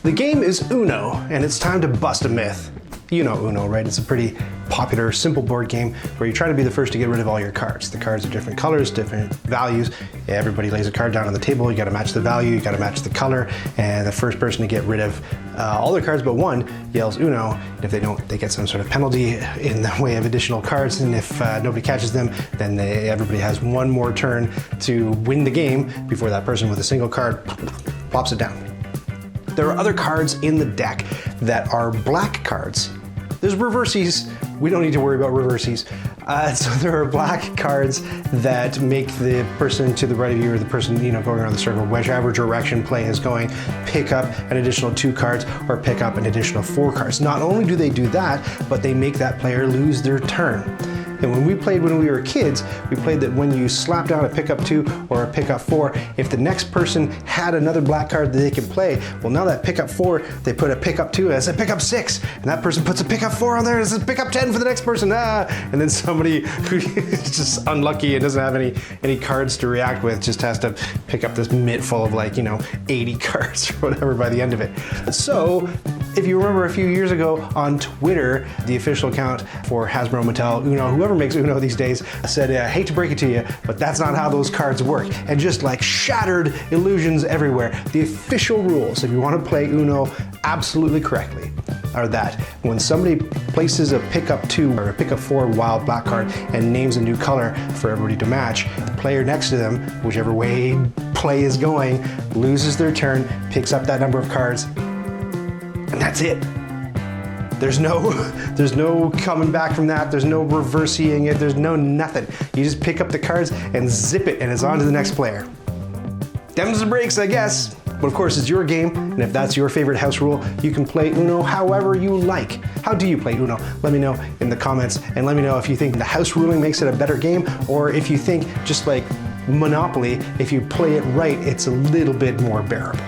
The game is Uno, and it's time to bust a myth. You know Uno, right? It's a pretty popular, simple board game where you try to be the first to get rid of all your cards. The cards are different colors, different values. Everybody lays a card down on the table. You got to match the value, you got to match the color, and the first person to get rid of all their cards but one yells Uno. And if they don't, they get some sort of penalty in the way of additional cards. And if nobody catches them, then everybody has one more turn to win the game before that person with a single card plops it down. There are other cards in the deck that are black cards. There's reversies. We don't need to worry about reversies. So there are black cards that make the person to the right of you or the person going around the circle, whichever direction play is going, pick up an additional 2 cards or pick up an additional 4 cards. Not only do they do that, but they make that player lose their turn. And when we played when we were kids, we played that when you slap down a pickup 2 or a pickup 4, if the next person had another black card that they could play, well, now that pickup 4, they put a pickup 2 as a pickup 6, and that person puts a pickup 4 on there and says pickup 10 for the next person, and then somebody who is just unlucky and doesn't have any cards to react with just has to pick up this mitt full of 80 cards or whatever by the end of it. So, if you remember a few years ago on Twitter, the official account for Hasbro, Mattel, Uno, whoever makes Uno these days, said, I hate to break it to you, but that's not how those cards work. And just shattered illusions everywhere. The official rules, if you want to play Uno absolutely correctly, are that when somebody places a pickup 2 or a pickup 4 wild black card and names a new color for everybody to match, the player next to them, whichever way play is going, loses their turn, picks up that number of cards, and that's it. There's no coming back from that. There's no reversing it. There's no nothing. You just pick up the cards and zip it, and it's on to the next player. Them's the breaks, I guess. But of course, it's your game, and if that's your favorite house rule, you can play Uno however you like. How do you play Uno? Let me know in the comments, and let me know if you think the house ruling makes it a better game, or if you think, just like Monopoly, if you play it right, it's a little bit more bearable.